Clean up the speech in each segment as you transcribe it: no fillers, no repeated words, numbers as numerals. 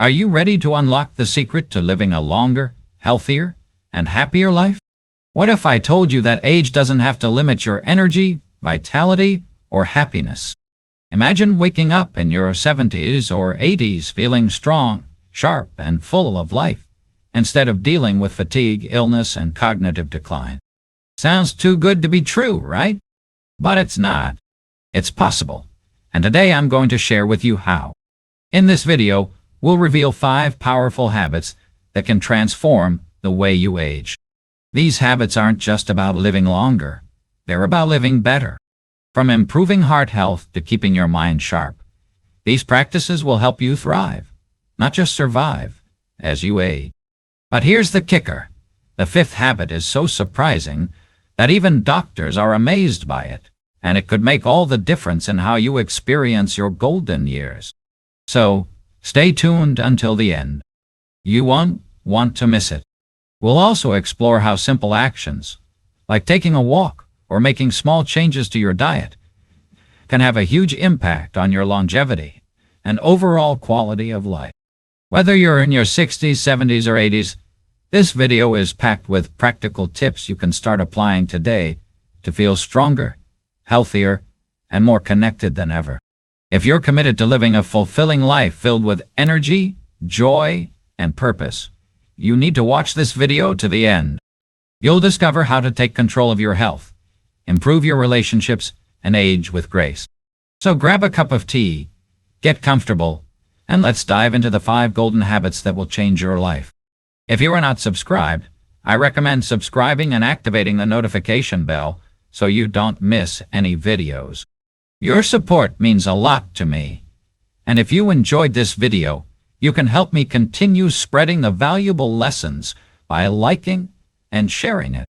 Are you ready to unlock the secret to living a longer, healthier, and happier life? What if I told you that age doesn't have to limit your energy, vitality, or happiness? Imagine waking up in your 70s or 80s feeling strong, sharp, and full of life, instead of dealing with fatigue, illness, and cognitive decline. Sounds too good to be true, right? But it's not. It's possible. And today I'm going to share with you how. In this video, we'll reveal 5 powerful habits that can transform the way you age. These habits aren't just about living longer. They're about living better. From improving heart health to keeping your mind sharp, these practices will help you thrive, not just survive, as you age. But here's the kicker. The 5th habit is so surprising that even doctors are amazed by it, and it could make all the difference in how you experience your golden years. So, stay tuned until the end. You won't want to miss it. We'll also explore how simple actions, like taking a walk or making small changes to your diet, can have a huge impact on your longevity and overall quality of life. Whether you're in your 60s, 70s, or 80s, this video is packed with practical tips you can start applying today to feel stronger, healthier, and more connected than ever. If you're committed to living a fulfilling life filled with energy, joy, and purpose, you need to watch this video to the end. You'll discover how to take control of your health, improve your relationships, and age with grace. So grab a cup of tea, get comfortable, and let's dive into the 5 golden habits that will change your life. If you are not subscribed, I recommend subscribing and activating the notification bell so you don't miss any videos. Your support means a lot to me. And if you enjoyed this video, you can help me continue spreading the valuable lessons by liking and sharing it.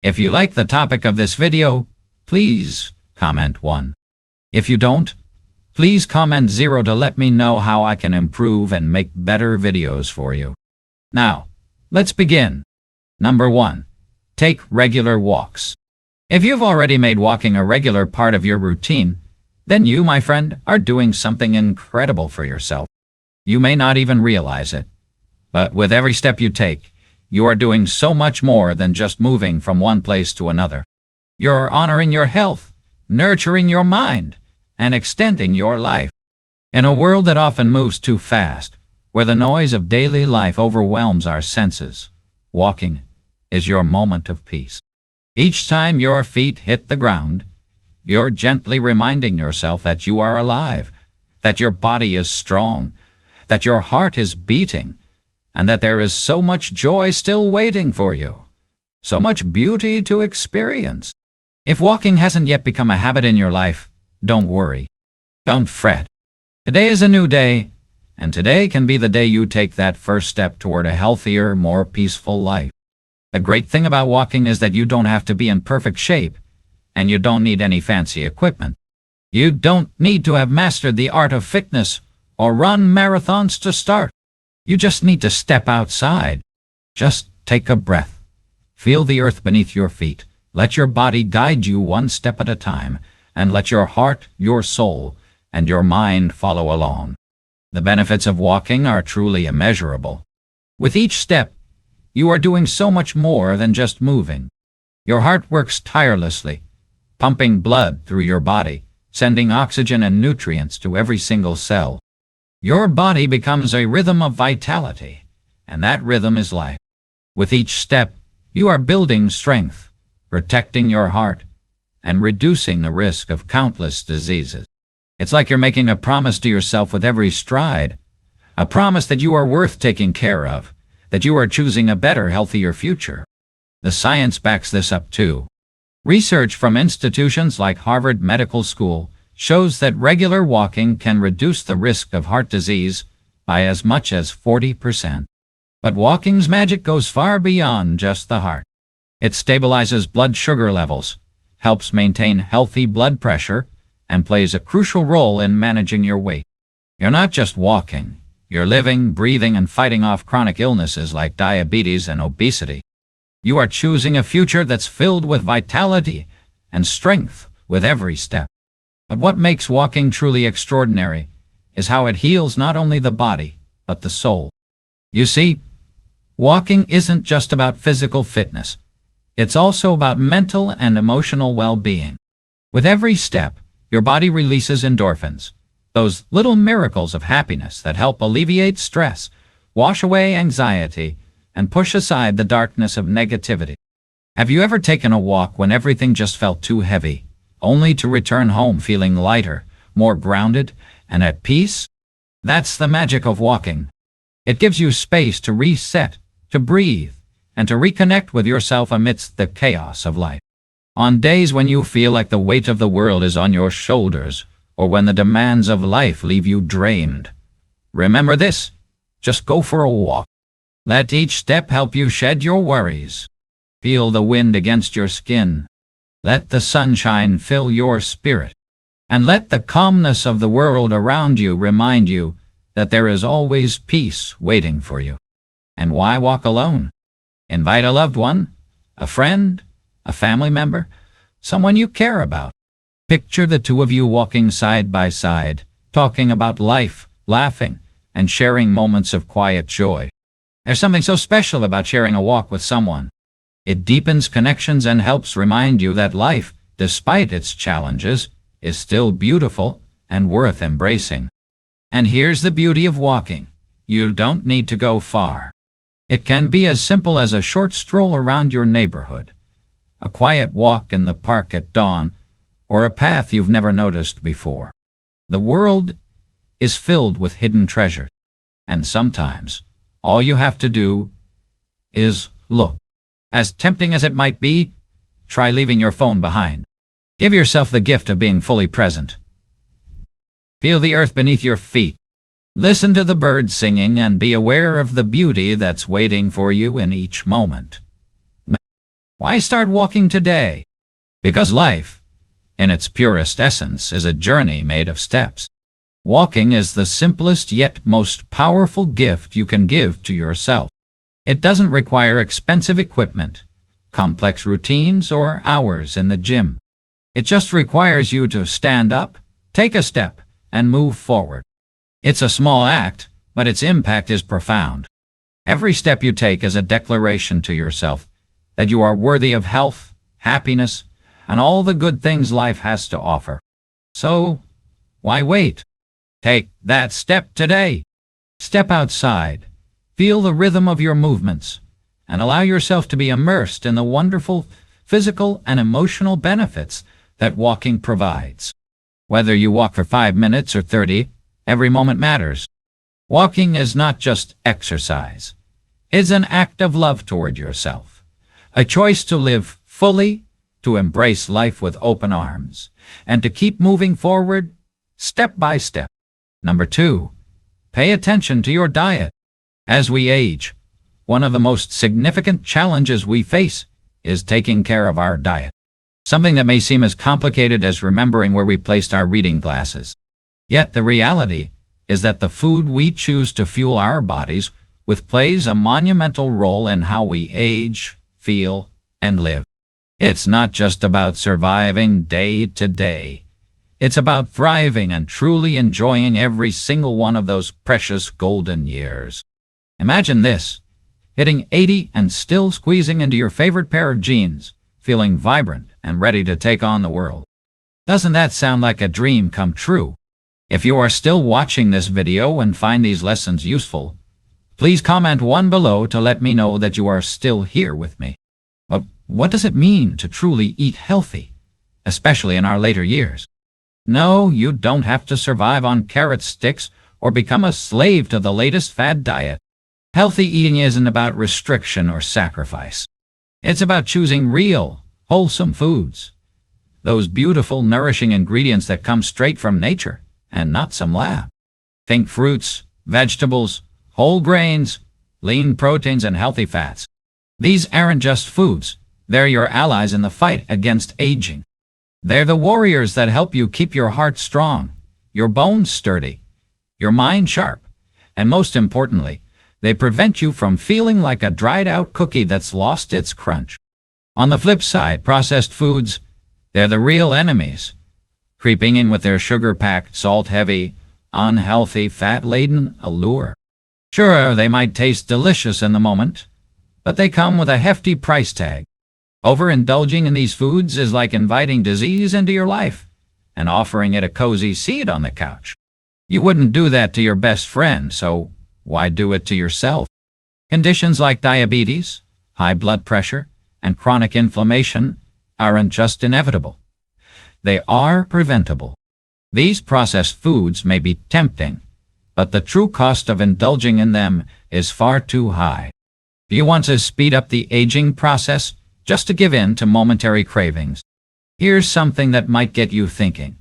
If you like the topic of this video, please comment 1. If you don't, please comment 0 to let me know how I can improve and make better videos for you. Now, let's begin. Number 1. Take regular walks. If you've already made walking a regular part of your routine, then you, my friend, are doing something incredible for yourself. You may not even realize it, but with every step you take, you are doing so much more than just moving from one place to another. You're honoring your health, nurturing your mind, and extending your life. In a world that often moves too fast, where the noise of daily life overwhelms our senses, walking is your moment of peace. Each time your feet hit the ground, you're gently reminding yourself that you are alive, that your body is strong, that your heart is beating, and that there is so much joy still waiting for you, so much beauty to experience. If walking hasn't yet become a habit in your life, don't worry. Don't fret. Today is a new day, and today can be the day you take that first step toward a healthier, more peaceful life. The great thing about walking is that you don't have to be in perfect shape, and you don't need any fancy equipment. You don't need to have mastered the art of fitness or run marathons to start. You just need to step outside. Just take a breath. Feel the earth beneath your feet. Let your body guide you one step at a time, and let your heart, your soul, and your mind follow along. The benefits of walking are truly immeasurable. With each step, you are doing so much more than just moving. Your heart works tirelessly, pumping blood through your body, sending oxygen and nutrients to every single cell. Your body becomes a rhythm of vitality, and that rhythm is life. With each step, you are building strength, protecting your heart, and reducing the risk of countless diseases. It's like you're making a promise to yourself with every stride, a promise that you are worth taking care of, that you are choosing a better, healthier future. The science backs this up too. Research from institutions like Harvard Medical School shows that regular walking can reduce the risk of heart disease by as much as 40%. But walking's magic goes far beyond just the heart. It stabilizes blood sugar levels, helps maintain healthy blood pressure, and plays a crucial role in managing your weight. You're not just walking, you're living, breathing, and fighting off chronic illnesses like diabetes and obesity. You are choosing a future that's filled with vitality and strength with every step. But what makes walking truly extraordinary is how it heals not only the body, but the soul. You see, walking isn't just about physical fitness. It's also about mental and emotional well-being. With every step, your body releases endorphins, those little miracles of happiness that help alleviate stress, wash away anxiety, and push aside the darkness of negativity. Have you ever taken a walk when everything just felt too heavy, only to return home feeling lighter, more grounded, and at peace? That's the magic of walking. It gives you space to reset, to breathe, and to reconnect with yourself amidst the chaos of life. On days when you feel like the weight of the world is on your shoulders, or when the demands of life leave you drained, remember this: just go for a walk. Let each step help you shed your worries. Feel the wind against your skin. Let the sunshine fill your spirit. And let the calmness of the world around you remind you that there is always peace waiting for you. And why walk alone? Invite a loved one, a friend, a family member, someone you care about. Picture the two of you walking side by side, talking about life, laughing, and sharing moments of quiet joy. There's something so special about sharing a walk with someone. It deepens connections and helps remind you that life, despite its challenges, is still beautiful and worth embracing. And here's the beauty of walking. You don't need to go far. It can be as simple as a short stroll around your neighborhood, a quiet walk in the park at dawn, or a path you've never noticed before. The world is filled with hidden treasures, and sometimes all you have to do is look. As tempting as it might be, try leaving your phone behind. Give yourself the gift of being fully present. Feel the earth beneath your feet. Listen to the birds singing and be aware of the beauty that's waiting for you in each moment. Why start walking today? Because life, in its purest essence, is a journey made of steps. Walking is the simplest yet most powerful gift you can give to yourself. It doesn't require expensive equipment, complex routines, or hours in the gym. It just requires you to stand up, take a step, and move forward. It's a small act, but its impact is profound. Every step you take is a declaration to yourself that you are worthy of health, happiness, and all the good things life has to offer. So, why wait? Take that step today. Step outside. Feel the rhythm of your movements, and allow yourself to be immersed in the wonderful physical and emotional benefits that walking provides. Whether you walk for 5 minutes or 30, every moment matters. Walking is not just exercise. It's an act of love toward yourself, a choice to live fully, to embrace life with open arms, and to keep moving forward step by step. Number 2, pay attention to your diet. As we age, one of the most significant challenges we face is taking care of our diet. Something that may seem as complicated as remembering where we placed our reading glasses. Yet the reality is that the food we choose to fuel our bodies with plays a monumental role in how we age, feel, and live. It's not just about surviving day to day. It's about thriving and truly enjoying every single one of those precious golden years. Imagine this: hitting 80 and still squeezing into your favorite pair of jeans, feeling vibrant and ready to take on the world. Doesn't that sound like a dream come true? If you are still watching this video and find these lessons useful, please comment 1 below to let me know that you are still here with me. But what does it mean to truly eat healthy, especially in our later years? No, you don't have to survive on carrot sticks or become a slave to the latest fad diet. Healthy eating isn't about restriction or sacrifice. It's about choosing real, wholesome foods. Those beautiful, nourishing ingredients that come straight from nature and not some lab. Think fruits, vegetables, whole grains, lean proteins, and healthy fats. These aren't just foods. They're your allies in the fight against aging. They're the warriors that help you keep your heart strong, your bones sturdy, your mind sharp, and most importantly, they prevent you from feeling like a dried-out cookie that's lost its crunch. On the flip side, processed foods, they're the real enemies, creeping in with their sugar-packed, salt-heavy, unhealthy, fat-laden allure. Sure, they might taste delicious in the moment, but they come with a hefty price tag. Overindulging in these foods is like inviting disease into your life and offering it a cozy seat on the couch. You wouldn't do that to your best friend, so why do it to yourself? Conditions like diabetes, high blood pressure, and chronic inflammation aren't just inevitable. They are preventable. These processed foods may be tempting, but the true cost of indulging in them is far too high. Do you want to speed up the aging process just to give in to momentary cravings? Here's something that might get you thinking.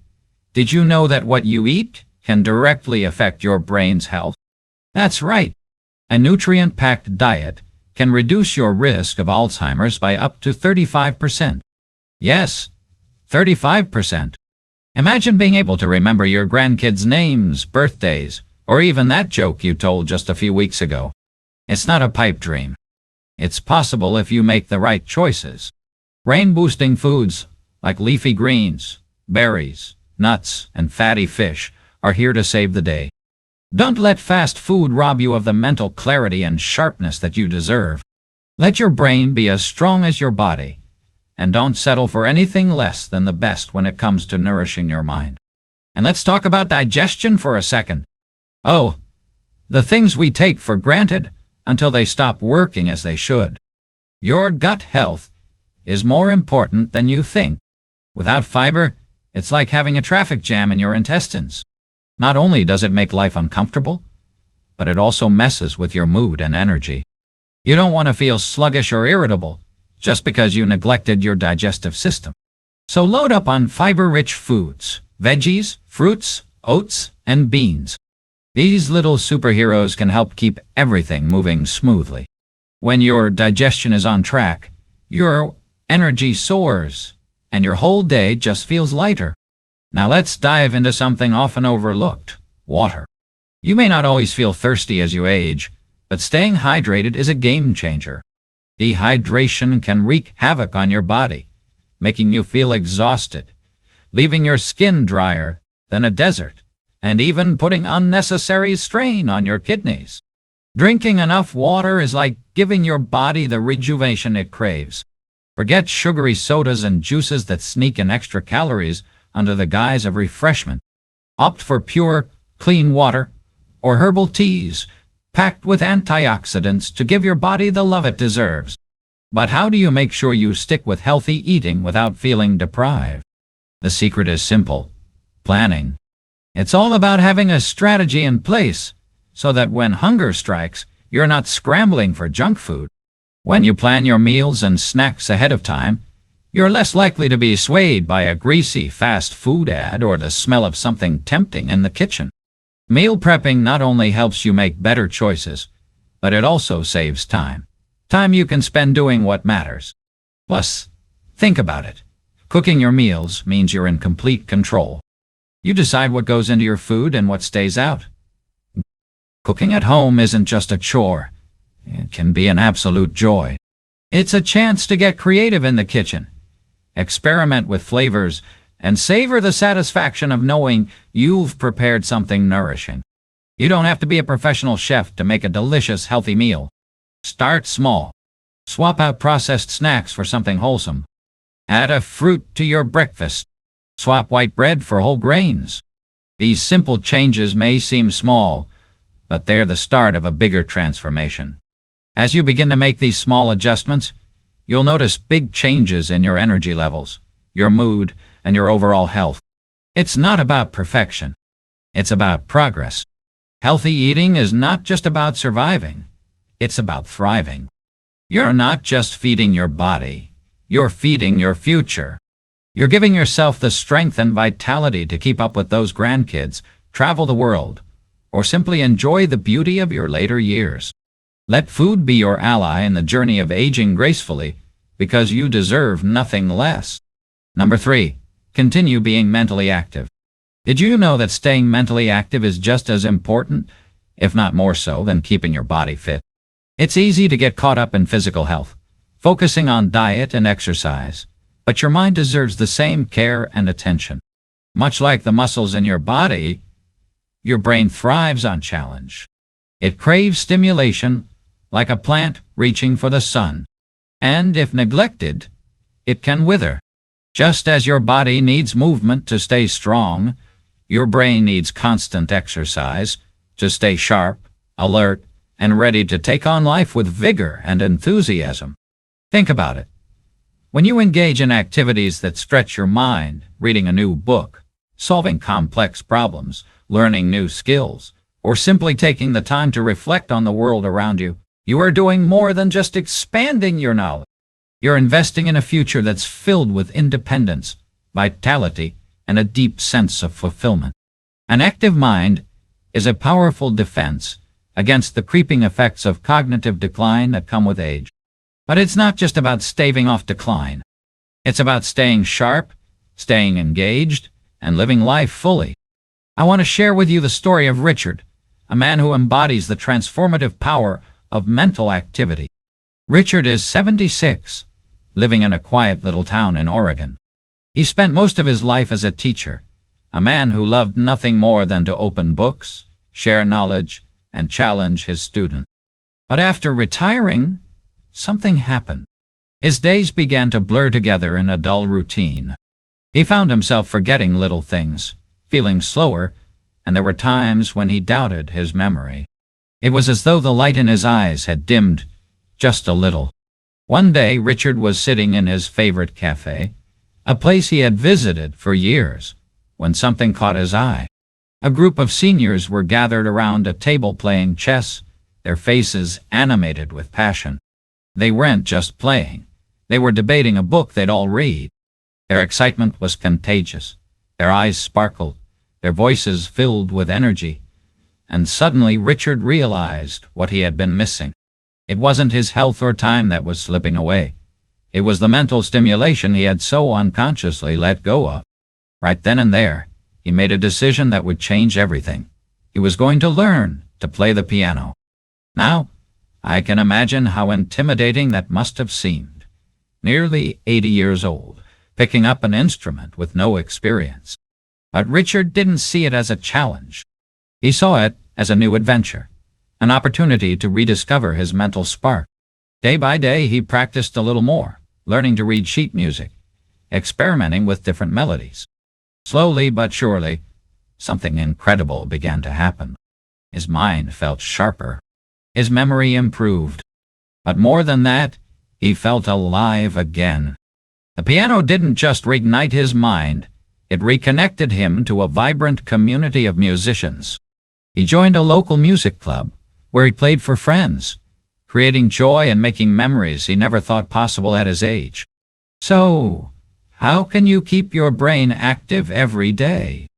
Did you know that what you eat can directly affect your brain's health? That's right. A nutrient-packed diet can reduce your risk of Alzheimer's by up to 35%. Yes, 35%. Imagine being able to remember your grandkids' names, birthdays, or even that joke you told just a few weeks ago. It's not a pipe dream. It's possible if you make the right choices. Brain-boosting foods like leafy greens, berries, nuts, and fatty fish are here to save the day. Don't let fast food rob you of the mental clarity and sharpness that you deserve. Let your brain be as strong as your body, and don't settle for anything less than the best when it comes to nourishing your mind. And let's talk about digestion for a second. Oh, the things we take for granted until they stop working as they should. Your gut health is more important than you think. Without fiber, it's like having a traffic jam in your intestines. Not only does it make life uncomfortable, but it also messes with your mood and energy. You don't want to feel sluggish or irritable just because you neglected your digestive system. So load up on fiber-rich foods, veggies, fruits, oats, and beans. These little superheroes can help keep everything moving smoothly. When your digestion is on track, your energy soars, and your whole day just feels lighter. Now let's dive into something often overlooked: water. You may not always feel thirsty as you age, but staying hydrated is a game changer. Dehydration can wreak havoc on your body, making you feel exhausted, leaving your skin drier than a desert, and even putting unnecessary strain on your kidneys. Drinking enough water is like giving your body the rejuvenation it craves. Forget sugary sodas and juices that sneak in extra calories under the guise of refreshment. Opt for pure, clean water or herbal teas packed with antioxidants to give your body the love it deserves. But how do you make sure you stick with healthy eating without feeling deprived? The secret is simple: planning. It's all about having a strategy in place so that when hunger strikes, you're not scrambling for junk food. When you plan your meals and snacks ahead of time, you're less likely to be swayed by a greasy fast food ad or the smell of something tempting in the kitchen. Meal prepping not only helps you make better choices, but it also saves time. Time you can spend doing what matters. Plus, think about it. Cooking your meals means you're in complete control. You decide what goes into your food and what stays out. Cooking at home isn't just a chore. It can be an absolute joy. It's a chance to get creative in the kitchen, experiment with flavors, and savor the satisfaction of knowing you've prepared something nourishing. You don't have to be a professional chef to make a delicious, healthy meal. Start small. Swap out processed snacks for something wholesome. Add a fruit to your breakfast. Swap white bread for whole grains. These simple changes may seem small, but they're the start of a bigger transformation. As you begin to make these small adjustments, you'll notice big changes in your energy levels, your mood, and your overall health. It's not about perfection. It's about progress. Healthy eating is not just about surviving. It's about thriving. You're not just feeding your body. You're feeding your future. You're giving yourself the strength and vitality to keep up with those grandkids, travel the world, or simply enjoy the beauty of your later years. Let food be your ally in the journey of aging gracefully, because you deserve nothing less. Number 3, continue being mentally active. Did you know that staying mentally active is just as important, if not more so, than keeping your body fit? It's easy to get caught up in physical health, focusing on diet and exercise, but your mind deserves the same care and attention. Much like the muscles in your body, your brain thrives on challenge. It craves stimulation, like a plant reaching for the sun. And if neglected, it can wither. Just as your body needs movement to stay strong, your brain needs constant exercise to stay sharp, alert, and ready to take on life with vigor and enthusiasm. Think about it. When you engage in activities that stretch your mind, reading a new book, solving complex problems, learning new skills, or simply taking the time to reflect on the world around you, you are doing more than just expanding your knowledge. You're investing in a future that's filled with independence, vitality, and a deep sense of fulfillment. An active mind is a powerful defense against the creeping effects of cognitive decline that come with age. But it's not just about staving off decline. It's about staying sharp, staying engaged, and living life fully. I want to share with you the story of Richard, a man who embodies the transformative power of mental activity. Richard is 76, living in a quiet little town in Oregon. He spent most of his life as a teacher, a man who loved nothing more than to open books, share knowledge, and challenge his students. But after retiring, something happened. His days began to blur together in a dull routine. He found himself forgetting little things, feeling slower, and there were times when he doubted his memory. It was as though the light in his eyes had dimmed just a little. One day, Richard was sitting in his favorite cafe, a place he had visited for years, when something caught his eye. A group of seniors were gathered around a table playing chess, their faces animated with passion. They weren't just playing. They were debating a book they'd all read. Their excitement was contagious. Their eyes sparkled, their voices filled with energy. And suddenly Richard realized what he had been missing. It wasn't his health or time that was slipping away. It was the mental stimulation he had so unconsciously let go of. Right then and there, he made a decision that would change everything. He was going to learn to play the piano. Now, I can imagine how intimidating that must have seemed. Nearly 80 years old, picking up an instrument with no experience. But Richard didn't see it as a challenge. He saw it as a new adventure, an opportunity to rediscover his mental spark. Day by day, he practiced a little more, learning to read sheet music, experimenting with different melodies. Slowly but surely, something incredible began to happen. His mind felt sharper. His memory improved. But more than that, he felt alive again. The piano didn't just reignite his mind, it reconnected him to a vibrant community of musicians. He joined a local music club, where he played for friends, creating joy and making memories he never thought possible at his age. So, how can you keep your brain active every day?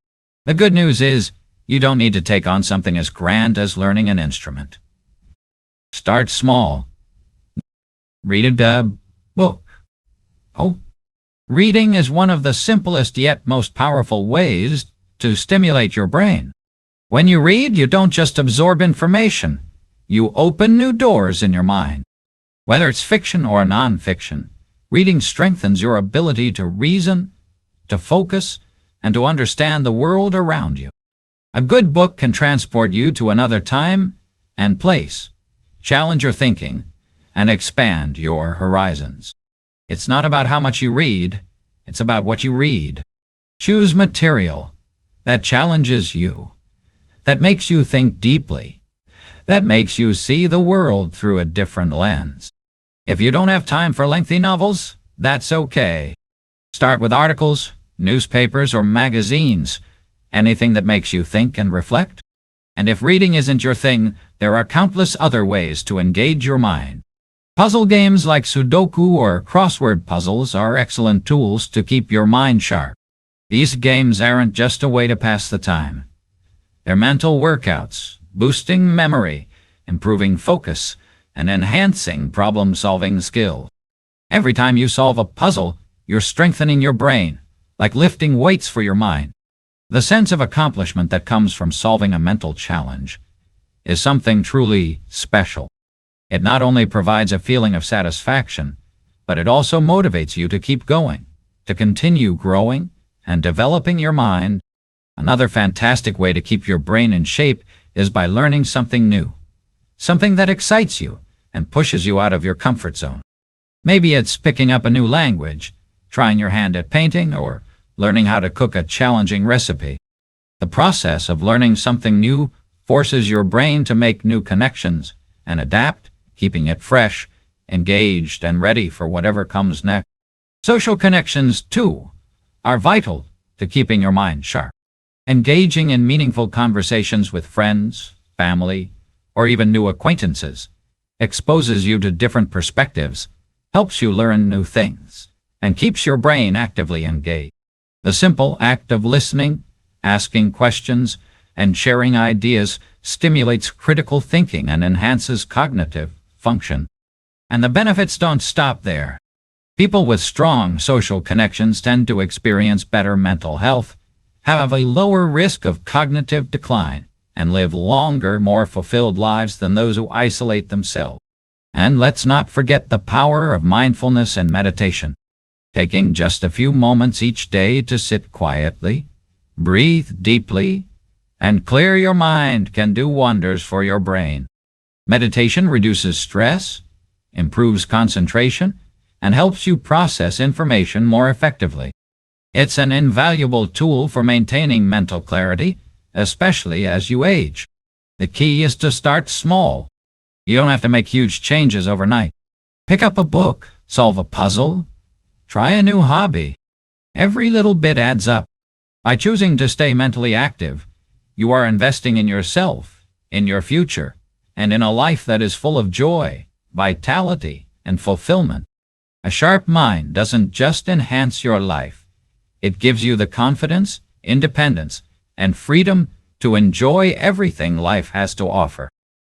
The good news is, you don't need to take on something as grand as learning an instrument. Start small. Read a book. Reading is one of the simplest yet most powerful ways to stimulate your brain. When you read, you don't just absorb information. You open new doors in your mind. Whether it's fiction or non-fiction, reading strengthens your ability to reason, to focus, and to understand the world around you. A good book can transport you to another time and place, challenge your thinking, and expand your horizons. It's not about how much you read, it's about what you read. Choose material that challenges you, that makes you think deeply, that makes you see the world through a different lens. If you don't have time for lengthy novels, that's okay. Start with articles, newspapers, or magazines, anything that makes you think and reflect. And if reading isn't your thing, there are countless other ways to engage your mind. Puzzle games like Sudoku or crossword puzzles are excellent tools to keep your mind sharp. These games aren't just a way to pass the time. They're mental workouts, boosting memory, improving focus, and enhancing problem-solving skills. Every time you solve a puzzle, you're strengthening your brain, like lifting weights for your mind. The sense of accomplishment that comes from solving a mental challenge is something truly special. It not only provides a feeling of satisfaction, but it also motivates you to keep going, to continue growing and developing your mind. Another fantastic way to keep your brain in shape is by learning something new. something that excites you and pushes you out of your comfort zone. Maybe it's picking up a new language, trying your hand at painting, or learning how to cook a challenging recipe. The process of learning something new forces your brain to make new connections and adapt, keeping it fresh, engaged, and ready for whatever comes next. Social connections, too, are vital to keeping your mind sharp. Engaging in meaningful conversations with friends, family, or even new acquaintances exposes you to different perspectives, helps you learn new things, and keeps your brain actively engaged. The simple act of listening, asking questions, and sharing ideas stimulates critical thinking and enhances cognitive function. And the benefits don't stop there. People with strong social connections tend to experience better mental health, have a lower risk of cognitive decline, and live longer, more fulfilled lives than those who isolate themselves. And let's not forget the power of mindfulness and meditation. Taking just a few moments each day to sit quietly, breathe deeply, and clear your mind can do wonders for your brain. Meditation reduces stress, improves concentration, and helps you process information more effectively. It's an invaluable tool for maintaining mental clarity, especially as you age. The key is to start small. You don't have to make huge changes overnight. Pick up a book, solve a puzzle, try a new hobby. Every little bit adds up. By choosing to stay mentally active, you are investing in yourself, in your future, and in a life that is full of joy, vitality, and fulfillment. A sharp mind doesn't just enhance your life. It gives you the confidence, independence, and freedom to enjoy everything life has to offer.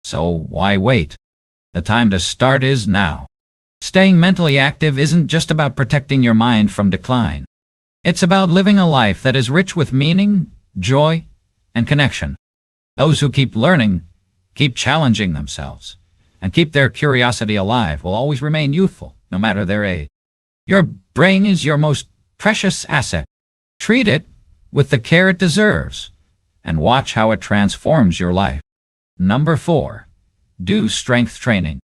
So why wait? The time to start is now. Staying mentally active isn't just about protecting your mind from decline. It's about living a life that is rich with meaning, joy, and connection. Those who keep learning, keep challenging themselves, and keep their curiosity alive will always remain youthful, no matter their age. Your brain is your most precious asset. Treat it with the care it deserves, and watch how it transforms your life. Number 4. Do strength training.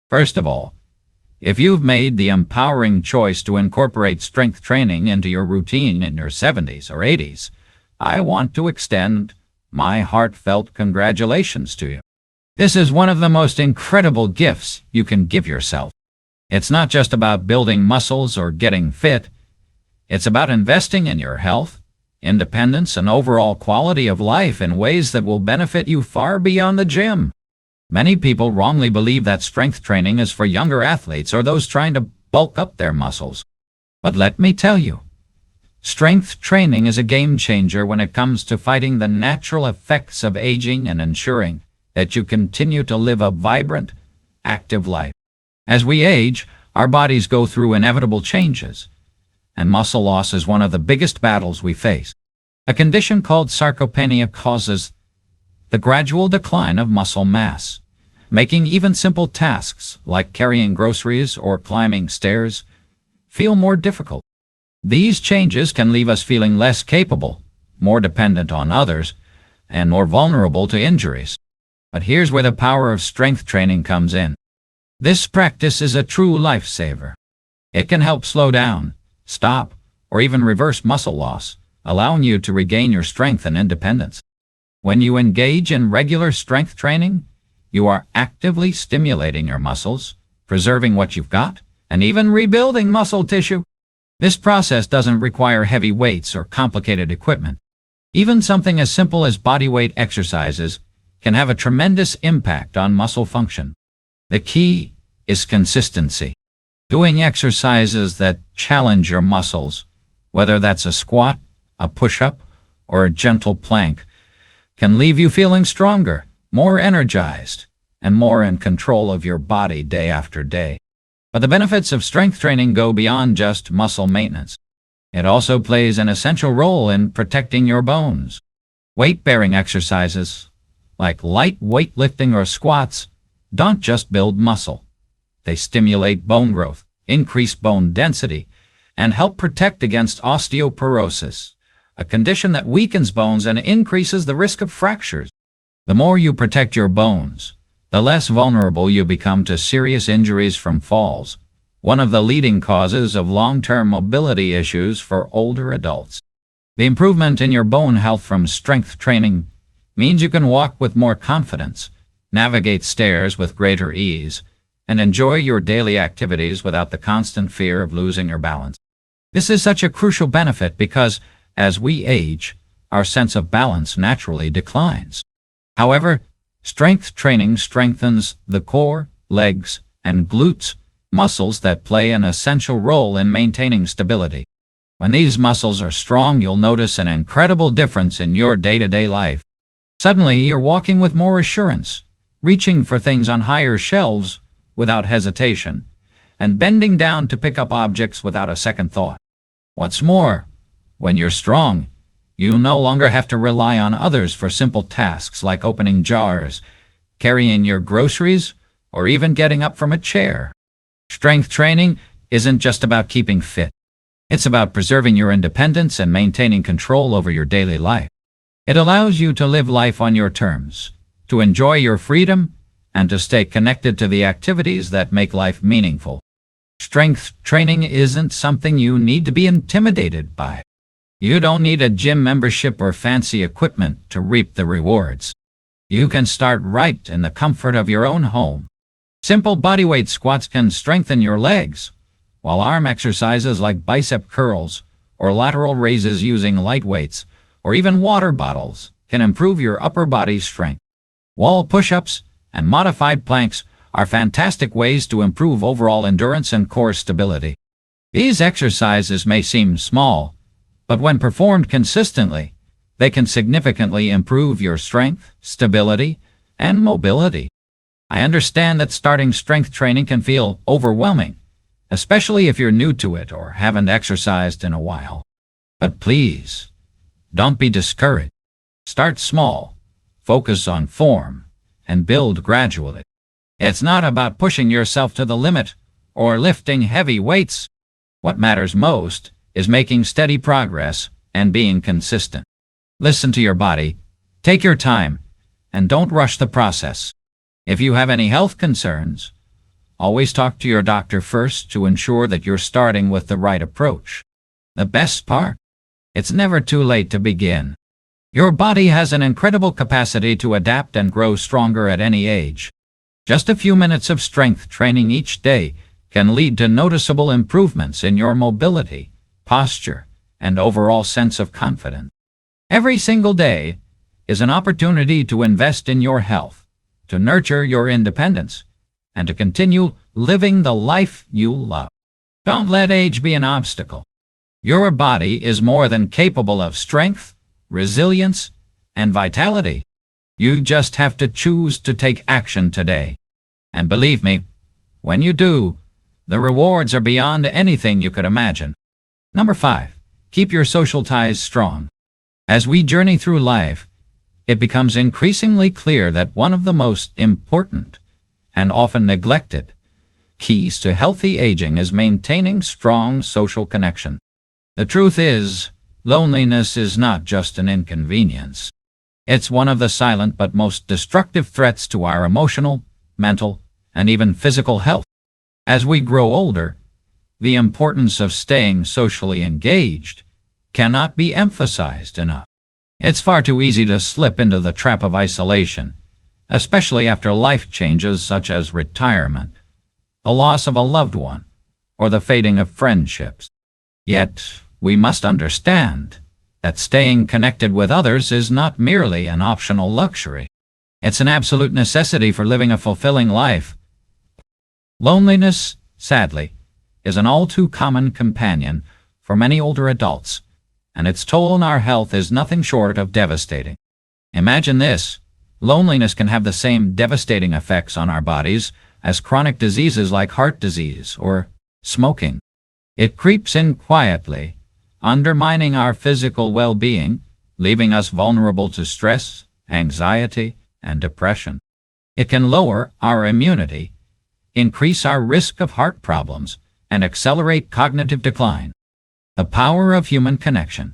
First of all, if you've made the empowering choice to incorporate strength training into your routine in your 70s or 80s, I want to extend my heartfelt congratulations to you. This is one of the most incredible gifts you can give yourself. It's not just about building muscles or getting fit. It's about investing in your health, independence, and overall quality of life in ways that will benefit you far beyond the gym. Many people wrongly believe that strength training is for younger athletes or those trying to bulk up their muscles. But let me tell you, strength training is a game changer when it comes to fighting the natural effects of aging and ensuring that you continue to live a vibrant, active life. As we age, our bodies go through inevitable changes, and muscle loss is one of the biggest battles we face. A condition called sarcopenia causes the gradual decline of muscle mass, making even simple tasks like carrying groceries or climbing stairs feel more difficult. These changes can leave us feeling less capable, more dependent on others, and more vulnerable to injuries. But here's where the power of strength training comes in. This practice is a true lifesaver. It can help slow down, stop, or even reverse muscle loss, allowing you to regain your strength and independence. When you engage in regular strength training, you are actively stimulating your muscles, preserving what you've got, and even rebuilding muscle tissue. This process doesn't require heavy weights or complicated equipment. Even something as simple as bodyweight exercises can have a tremendous impact on muscle function. The key is consistency. Doing exercises that challenge your muscles, whether that's a squat, a push-up, or a gentle plank, can leave you feeling stronger, more energized, and more in control of your body day after day. But the benefits of strength training go beyond just muscle maintenance. It also plays an essential role in protecting your bones. Weight-bearing exercises, like light weightlifting or squats, don't just build muscle. They stimulate bone growth, increase bone density, and help protect against osteoporosis, a condition that weakens bones and increases the risk of fractures. The more you protect your bones, the less vulnerable you become to serious injuries from falls, one of the leading causes of long-term mobility issues for older adults. The improvement in your bone health from strength training means you can walk with more confidence, navigate stairs with greater ease, and enjoy your daily activities without the constant fear of losing your balance. This is such a crucial benefit because, as we age, our sense of balance naturally declines. However, strength training strengthens the core, legs, and glutes, muscles that play an essential role in maintaining stability. When these muscles are strong, you'll notice an incredible difference in your day-to-day life. Suddenly, you're walking with more assurance, reaching for things on higher shelves without hesitation, and bending down to pick up objects without a second thought. What's more, when you're strong, you no longer have to rely on others for simple tasks like opening jars, carrying your groceries, or even getting up from a chair. Strength training isn't just about keeping fit. It's about preserving your independence and maintaining control over your daily life. It allows you to live life on your terms, to enjoy your freedom, and to stay connected to the activities that make life meaningful. Strength training isn't something you need to be intimidated by. You don't need a gym membership or fancy equipment to reap the rewards. You can start right in the comfort of your own home. Simple bodyweight squats can strengthen your legs, while arm exercises like bicep curls or lateral raises using light weights or even water bottles can improve your upper body strength. Wall push-ups and modified planks are fantastic ways to improve overall endurance and core stability. These exercises may seem small, but when performed consistently, they can significantly improve your strength, stability, and mobility. I understand that starting strength training can feel overwhelming, especially if you're new to it or haven't exercised in a while. But please, don't be discouraged. Start small, focus on form, and build gradually. It's not about pushing yourself to the limit or lifting heavy weights. What matters most is making steady progress and being consistent. Listen to your body, take your time, and don't rush the process. If you have any health concerns, always talk to your doctor first to ensure that you're starting with the right approach. The best part? It's never too late to begin. Your body has an incredible capacity to adapt and grow stronger at any age. Just a few minutes of strength training each day can lead to noticeable improvements in your mobility, posture, and overall sense of confidence. Every single day is an opportunity to invest in your health, to nurture your independence, and to continue living the life you love. Don't let age be an obstacle. Your body is more than capable of strength, resilience, and vitality. You just have to choose to take action today. And believe me, when you do, the rewards are beyond anything you could imagine. Number 5. Keep your social ties strong. As we journey through life, it becomes increasingly clear that one of the most important and often neglected keys to healthy aging is maintaining strong social connection. The truth is, loneliness is not just an inconvenience. It's one of the silent but most destructive threats to our emotional, mental, and even physical health. As we grow older, the importance of staying socially engaged cannot be emphasized enough. It's far too easy to slip into the trap of isolation, especially after life changes such as retirement, the loss of a loved one, or the fading of friendships. Yet, we must understand that staying connected with others is not merely an optional luxury. It's an absolute necessity for living a fulfilling life. Loneliness, sadly, is an all-too common companion for many older adults, and its toll on our health is nothing short of devastating. Imagine this: loneliness can have the same devastating effects on our bodies as chronic diseases like heart disease or smoking. It creeps in quietly, undermining our physical well-being, leaving us vulnerable to stress, anxiety, and depression. It can lower our immunity, increase our risk of heart problems, and accelerate cognitive decline. The power of human connection,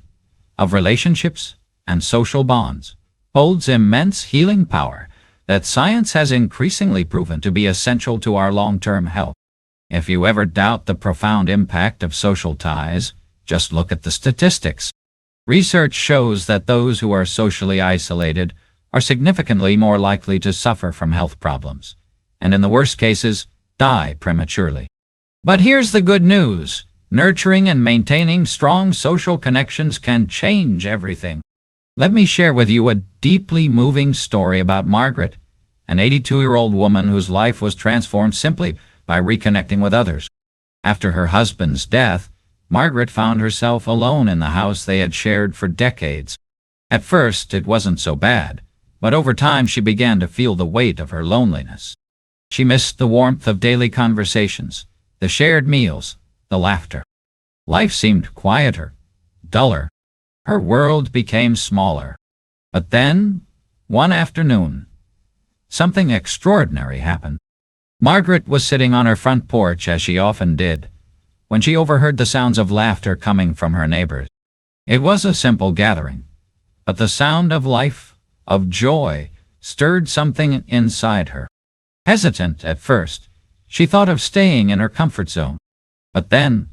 of relationships, and social bonds holds immense healing power that science has increasingly proven to be essential to our long-term health. If you ever doubt the profound impact of social ties, just look at the statistics. Research shows that those who are socially isolated are significantly more likely to suffer from health problems, and in the worst cases, die prematurely. But here's the good news. Nurturing and maintaining strong social connections can change everything. Let me share with you a deeply moving story about Margaret, an 82-year-old woman whose life was transformed simply by reconnecting with others. After her husband's death, Margaret found herself alone in the house they had shared for decades. At first, it wasn't so bad, but over time she began to feel the weight of her loneliness. She missed the warmth of daily conversations, the shared meals, the laughter. Life seemed quieter, duller. Her world became smaller. But then, one afternoon, something extraordinary happened. Margaret was sitting on her front porch, as she often did, when she overheard the sounds of laughter coming from her neighbors. It was a simple gathering, but the sound of life, of joy, stirred something inside her. Hesitant at first, she thought of staying in her comfort zone. But then,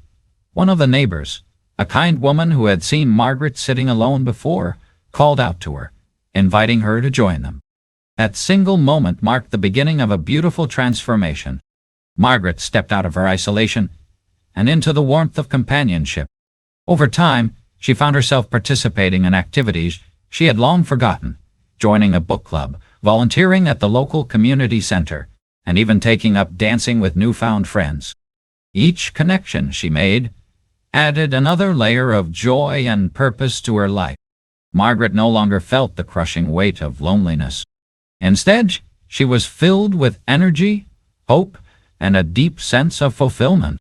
one of the neighbors, a kind woman who had seen Margaret sitting alone before, called out to her, inviting her to join them. That single moment marked the beginning of a beautiful transformation. Margaret stepped out of her isolation and into the warmth of companionship. Over time, she found herself participating in activities she had long forgotten, joining a book club, volunteering at the local community center, and even taking up dancing with newfound friends. Each connection she made added another layer of joy and purpose to her life. Margaret no longer felt the crushing weight of loneliness. Instead, she was filled with energy, hope, and a deep sense of fulfillment.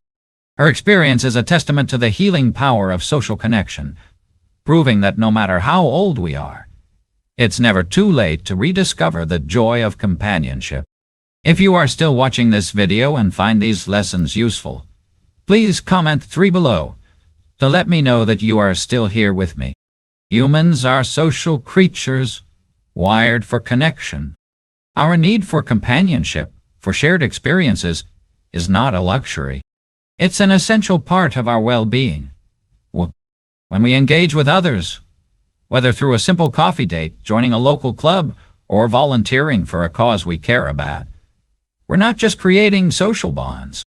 Her experience is a testament to the healing power of social connection, proving that no matter how old we are, it's never too late to rediscover the joy of companionship. If you are still watching this video and find these lessons useful, please comment 3 below to let me know that you are still here with me. Humans are social creatures, wired for connection. Our need for companionship, for shared experiences, is not a luxury. It's an essential part of our well-being. When we engage with others, whether through a simple coffee date, joining a local club, or volunteering for a cause we care about, we're not just creating social bonds.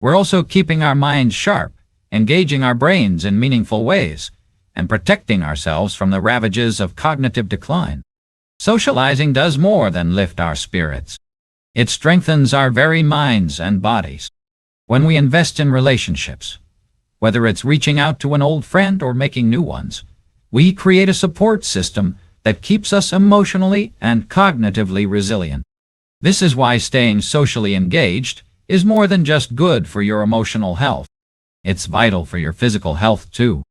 We're also keeping our minds sharp, engaging our brains in meaningful ways, and protecting ourselves from the ravages of cognitive decline. Socializing does more than lift our spirits. It strengthens our very minds and bodies. When we invest in relationships, whether it's reaching out to an old friend or making new ones, we create a support system that keeps us emotionally and cognitively resilient. This is why staying socially engaged is more than just good for your emotional health. It's vital for your physical health too.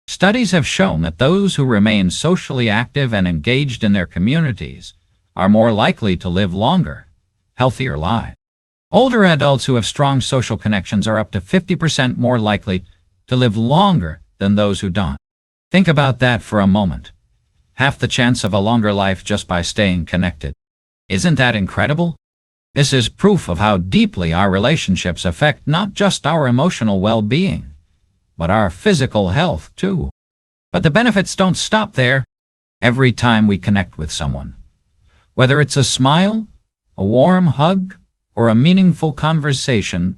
Studies have shown that those who remain socially active and engaged in their communities are more likely to live longer, healthier lives. Older adults who have strong social connections are up to 50% more likely to live longer than those who don't. Think about that for a moment. Half the chance of a longer life just by staying connected. Isn't that incredible? This is proof of how deeply our relationships affect not just our emotional well-being, but our physical health too. But the benefits don't stop there. Every time we connect with someone, whether it's a smile, a warm hug, or a meaningful conversation,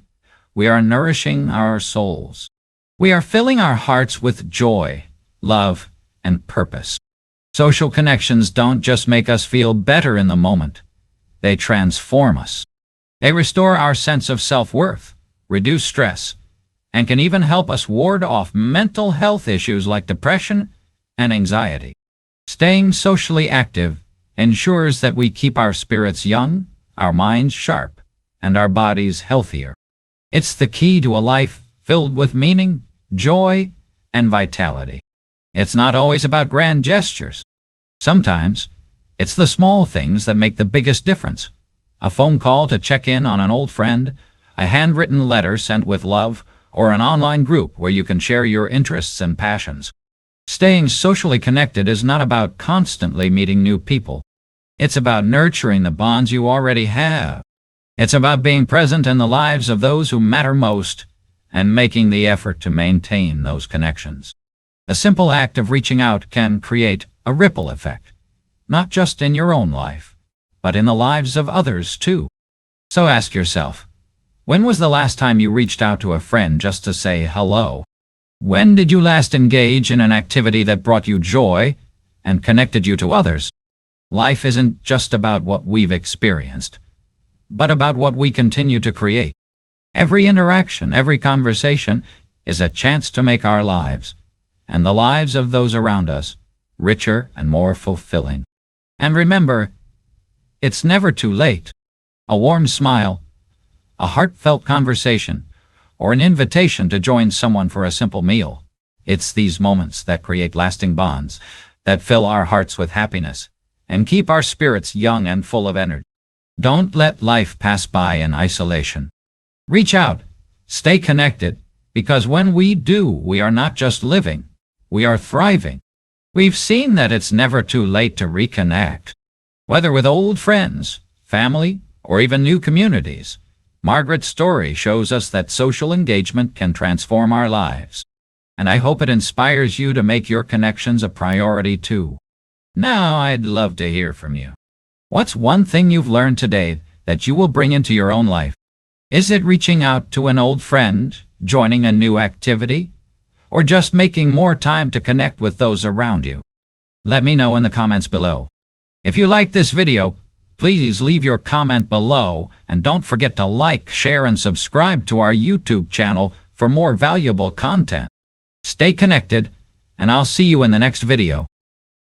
we are nourishing our souls. We are filling our hearts with joy, love, and purpose. Social connections don't just make us feel better in the moment. They transform us. They restore our sense of self-worth, reduce stress, and can even help us ward off mental health issues like depression and anxiety. Staying socially active ensures that we keep our spirits young, our minds sharp, and our bodies healthier. It's the key to a life filled with meaning, joy, and vitality. It's not always about grand gestures. Sometimes, it's the small things that make the biggest difference. A phone call to check in on an old friend, a handwritten letter sent with love, or an online group where you can share your interests and passions. Staying socially connected is not about constantly meeting new people. It's about nurturing the bonds you already have. It's about being present in the lives of those who matter most and making the effort to maintain those connections. A simple act of reaching out can create a ripple effect, not just in your own life, but in the lives of others too. So ask yourself, when was the last time you reached out to a friend just to say hello? When did you last engage in an activity that brought you joy and connected you to others? Life isn't just about what we've experienced, but about what we continue to create. Every interaction, every conversation is a chance to make our lives, and the lives of those around us, richer and more fulfilling. And remember, it's never too late. A warm smile, a heartfelt conversation, or an invitation to join someone for a simple meal. It's these moments that create lasting bonds, that fill our hearts with happiness, and keep our spirits young and full of energy. Don't let life pass by in isolation. Reach out, stay connected, because when we do, we are not just living, we are thriving. We've seen that it's never too late to reconnect. Whether with old friends, family, or even new communities, Margaret's story shows us that social engagement can transform our lives. And I hope it inspires you to make your connections a priority too. Now I'd love to hear from you. What's one thing you've learned today that you will bring into your own life? Is it reaching out to an old friend, joining a new activity, or just making more time to connect with those around you? Let me know in the comments below. If you like this video, please leave your comment below, and don't forget to like, share, and subscribe to our YouTube channel for more valuable content. Stay connected, and I'll see you in the next video.